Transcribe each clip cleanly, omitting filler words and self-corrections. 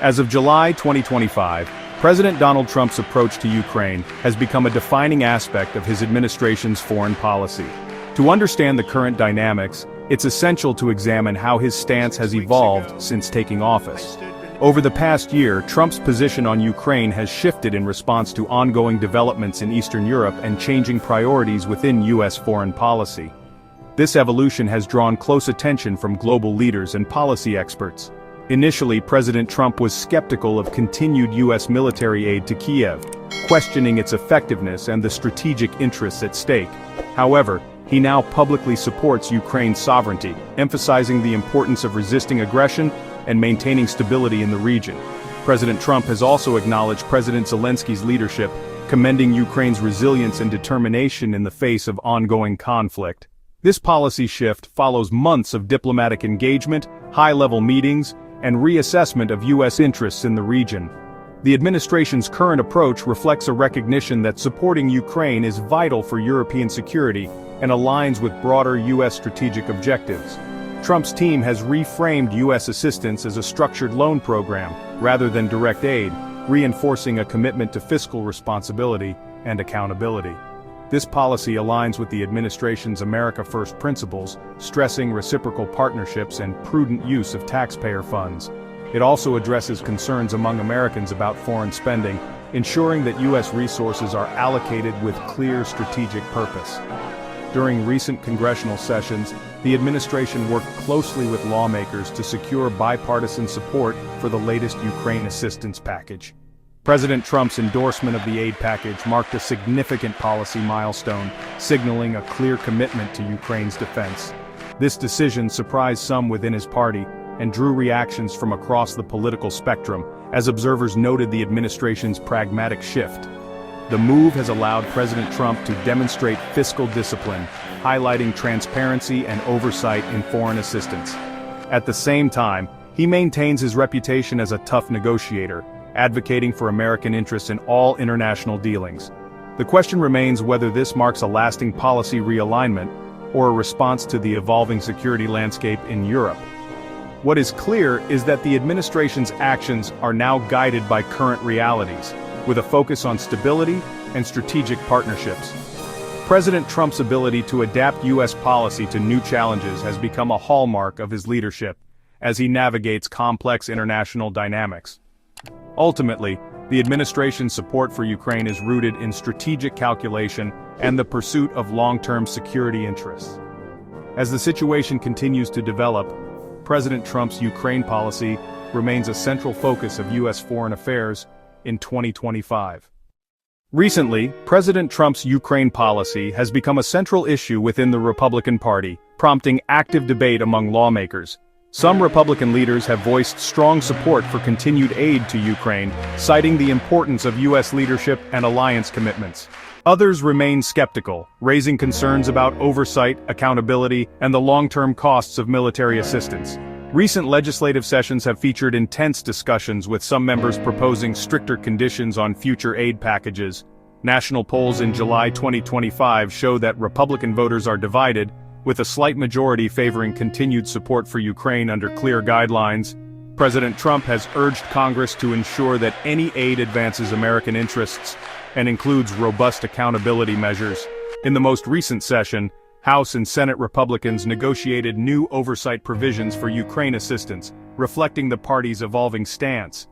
As of July 2025, President Donald Trump's approach to Ukraine has become a defining aspect of his administration's foreign policy. To understand the current dynamics, it's essential to examine how his stance has evolved since taking office. Over the past year, Trump's position on Ukraine has shifted in response to ongoing developments in Eastern Europe and changing priorities within U.S. foreign policy. This evolution has drawn close attention from global leaders and policy experts. Initially, President Trump was skeptical of continued U.S. military aid to Kiev, questioning its effectiveness and the strategic interests at stake. However, he now publicly supports Ukraine's sovereignty, emphasizing the importance of resisting aggression and maintaining stability in the region. President Trump has also acknowledged President Zelensky's leadership, commending Ukraine's resilience and determination in the face of ongoing conflict. This policy shift follows months of diplomatic engagement, high-level meetings, and reassessment of U.S. interests in the region. The administration's current approach reflects a recognition that supporting Ukraine is vital for European security and aligns with broader U.S. strategic objectives. Trump's team has reframed U.S. assistance as a structured loan program, rather than direct aid, reinforcing a commitment to fiscal responsibility and accountability. This policy aligns with the administration's America First principles, stressing reciprocal partnerships and prudent use of taxpayer funds. It also addresses concerns among Americans about foreign spending, ensuring that U.S. resources are allocated with clear strategic purpose. During recent congressional sessions, the administration worked closely with lawmakers to secure bipartisan support for the latest Ukraine assistance package. President Trump's endorsement of the aid package marked a significant policy milestone, signaling a clear commitment to Ukraine's defense. This decision surprised some within his party and drew reactions from across the political spectrum, as observers noted the administration's pragmatic shift. The move has allowed President Trump to demonstrate fiscal discipline, highlighting transparency and oversight in foreign assistance. At the same time, he maintains his reputation as a tough negotiator, advocating for American interests in all international dealings. The question remains whether this marks a lasting policy realignment or a response to the evolving security landscape in Europe. What is clear is that the administration's actions are now guided by current realities, with a focus on stability and strategic partnerships. President Trump's ability to adapt U.S. policy to new challenges has become a hallmark of his leadership as he navigates complex international dynamics. Ultimately, the administration's support for Ukraine is rooted in strategic calculation and the pursuit of long-term security interests. As the situation continues to develop, President Trump's Ukraine policy remains a central focus of U.S. foreign affairs in 2025. Recently, President Trump's Ukraine policy has become a central issue within the Republican Party, prompting active debate among lawmakers. Some Republican leaders have voiced strong support for continued aid to Ukraine, citing the importance of U.S. leadership and alliance commitments. Others remain skeptical, raising concerns about oversight, accountability, and the long-term costs of military assistance. Recent legislative sessions have featured intense discussions, with some members proposing stricter conditions on future aid packages. National polls in July 2025 show that Republican voters are divided, with a slight majority favoring continued support for Ukraine under clear guidelines. President Trump has urged Congress to ensure that any aid advances American interests and includes robust accountability measures. In the most recent session, House and Senate Republicans negotiated new oversight provisions for Ukraine assistance, reflecting the party's evolving stance.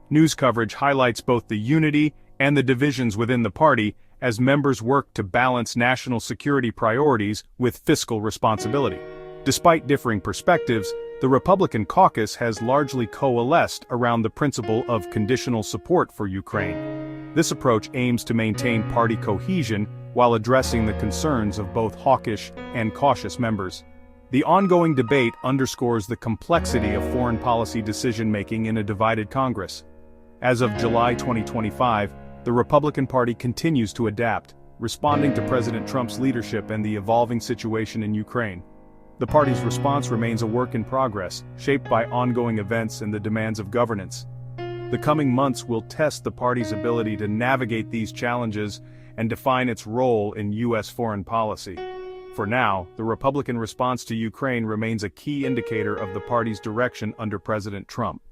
News coverage highlights both the unity and the divisions within the party as members work to balance national security priorities with fiscal responsibility. Despite differing perspectives, the Republican caucus has largely coalesced around the principle of conditional support for Ukraine. This approach aims to maintain party cohesion while addressing the concerns of both hawkish and cautious members. The ongoing debate underscores the complexity of foreign policy decision-making in a divided Congress. As of July 2025, the Republican Party continues to adapt, responding to President Trump's leadership and the evolving situation in Ukraine. The party's response remains a work in progress, shaped by ongoing events and the demands of governance. The coming months will test the party's ability to navigate these challenges and define its role in U.S. foreign policy. For now, the Republican response to Ukraine remains a key indicator of the party's direction under President Trump.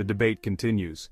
the debate continues.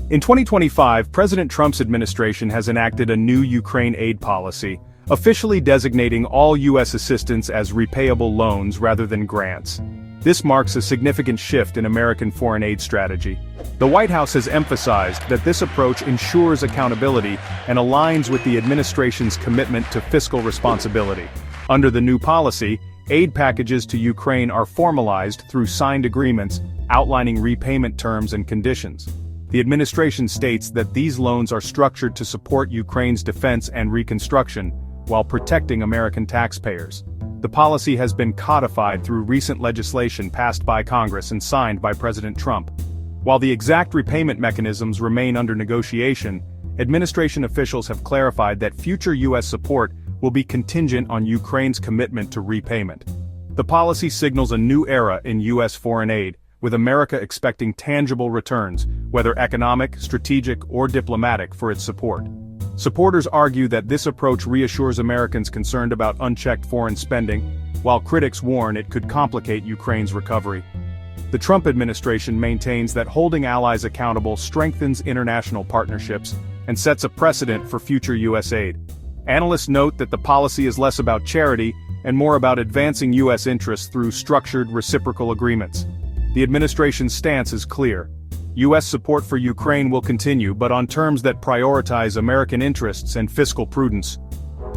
In 2025, President Trump's administration has enacted a new Ukraine aid policy, officially designating all U.S. assistance as repayable loans rather than grants. This marks a significant shift in American foreign aid strategy. The White House has emphasized that this approach ensures accountability and aligns with the administration's commitment to fiscal responsibility. Under the new policy, aid packages to Ukraine are formalized through signed agreements outlining repayment terms and conditions. The administration states that these loans are structured to support Ukraine's defense and reconstruction, while protecting American taxpayers. The policy has been codified through recent legislation passed by Congress and signed by President Trump. While the exact repayment mechanisms remain under negotiation, administration officials have clarified that future U.S. support will be contingent on Ukraine's commitment to repayment. The policy signals a new era in U.S. foreign aid, with America expecting tangible returns, whether economic, strategic, or diplomatic, for its support. Supporters argue that this approach reassures Americans concerned about unchecked foreign spending, while critics warn it could complicate Ukraine's recovery. The Trump administration maintains that holding allies accountable strengthens international partnerships and sets a precedent for future U.S. aid. Analysts note that the policy is less about charity and more about advancing U.S. interests through structured reciprocal agreements. The administration's stance is clear. U.S. support for Ukraine will continue, but on terms that prioritize American interests and fiscal prudence.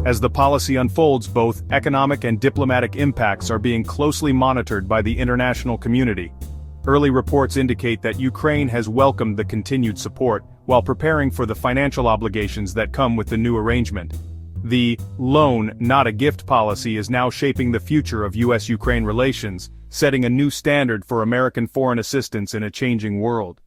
As the policy unfolds, both economic and diplomatic impacts are being closely monitored by the international community. Early reports indicate that Ukraine has welcomed the continued support, while preparing for the financial obligations that come with the new arrangement. The loan, not a gift policy is now shaping the future of U.S.-Ukraine relations, setting a new standard for American foreign assistance in a changing world.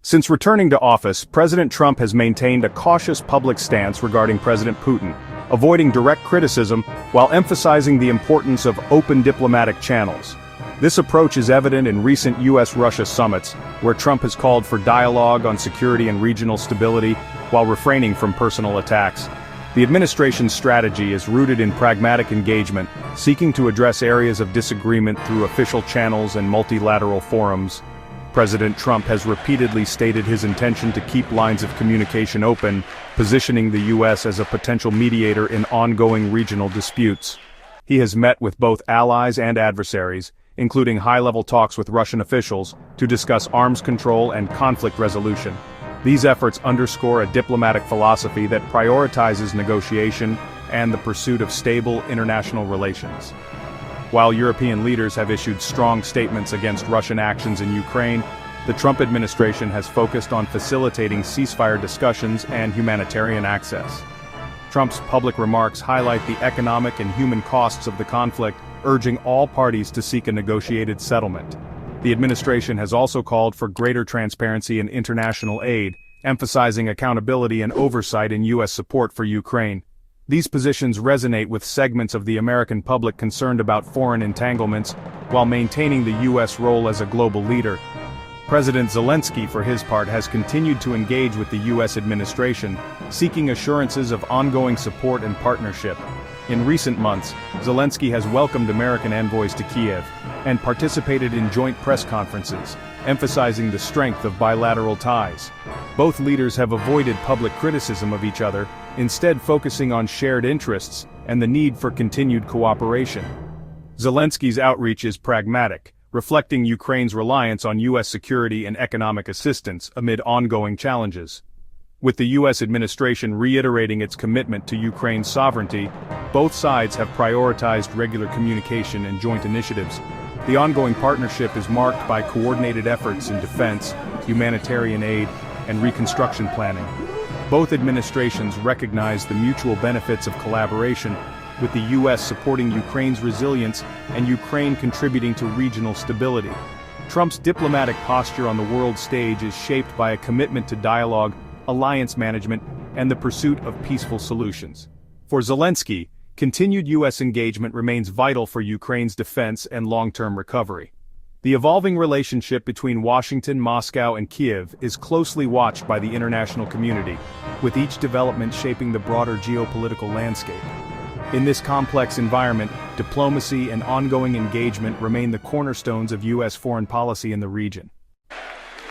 Since returning to office, President Trump has maintained a cautious public stance regarding President Putin, avoiding direct criticism while emphasizing the importance of open diplomatic channels. This approach is evident in recent U.S.-Russia summits, where Trump has called for dialogue on security and regional stability, while refraining from personal attacks. The administration's strategy is rooted in pragmatic engagement, seeking to address areas of disagreement through official channels and multilateral forums. President Trump has repeatedly stated his intention to keep lines of communication open, positioning the U.S. as a potential mediator in ongoing regional disputes. He has met with both allies and adversaries, including high-level talks with Russian officials, to discuss arms control and conflict resolution. These efforts underscore a diplomatic philosophy that prioritizes negotiation and the pursuit of stable international relations. While European leaders have issued strong statements against Russian actions in Ukraine, the Trump administration has focused on facilitating ceasefire discussions and humanitarian access. Trump's public remarks highlight the economic and human costs of the conflict, urging all parties to seek a negotiated settlement. The administration has also called for greater transparency in international aid, emphasizing accountability and oversight in U.S. support for Ukraine. These positions resonate with segments of the American public concerned about foreign entanglements, while maintaining the U.S. role as a global leader. President Zelensky, for his part, has continued to engage with the U.S. administration, seeking assurances of ongoing support and partnership. In recent months, Zelensky has welcomed American envoys to Kiev and participated in joint press conferences, emphasizing the strength of bilateral ties. Both leaders have avoided public criticism of each other, instead focusing on shared interests and the need for continued cooperation. Zelensky's outreach is pragmatic, reflecting Ukraine's reliance on U.S. security and economic assistance amid ongoing challenges. With the U.S. administration reiterating its commitment to Ukraine's sovereignty, both sides have prioritized regular communication and joint initiatives. The ongoing partnership is marked by coordinated efforts in defense, humanitarian aid, and reconstruction planning. Both administrations recognize the mutual benefits of collaboration, with the U.S. supporting Ukraine's resilience and Ukraine contributing to regional stability. Trump's diplomatic posture on the world stage is shaped by a commitment to dialogue, alliance management, and the pursuit of peaceful solutions. For Zelensky, continued U.S. engagement remains vital for Ukraine's defense and long-term recovery. The evolving relationship between Washington, Moscow, and Kiev is closely watched by the international community, with each development shaping the broader geopolitical landscape. In this complex environment, diplomacy and ongoing engagement remain the cornerstones of U.S. foreign policy in the region.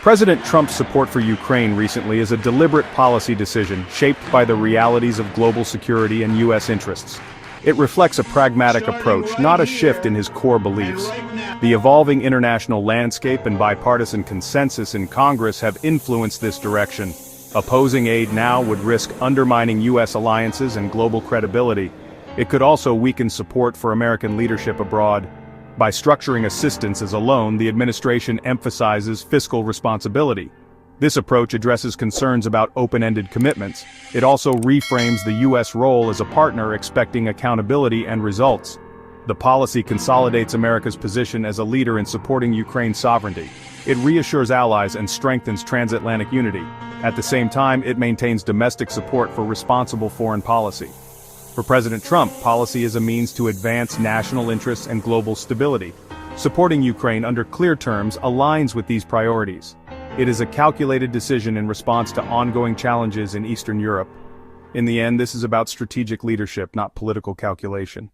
President Trump's support for Ukraine recently is a deliberate policy decision shaped by the realities of global security and U.S. interests. It reflects a pragmatic approach, not a shift in his core beliefs. The evolving international landscape and bipartisan consensus in Congress have influenced this direction. Opposing aid now would risk undermining U.S. alliances and global credibility. It could also weaken support for American leadership abroad. By structuring assistance as a loan, the administration emphasizes fiscal responsibility. This approach addresses concerns about open-ended commitments. It also reframes the U.S. role as a partner expecting accountability and results. The policy consolidates America's position as a leader in supporting Ukraine's sovereignty. It reassures allies and strengthens transatlantic unity. At the same time, it maintains domestic support for responsible foreign policy. For President Trump, policy is a means to advance national interests and global stability. Supporting Ukraine under clear terms aligns with these priorities. It is a calculated decision in response to ongoing challenges in Eastern Europe. In the end, this is about strategic leadership, not political calculation.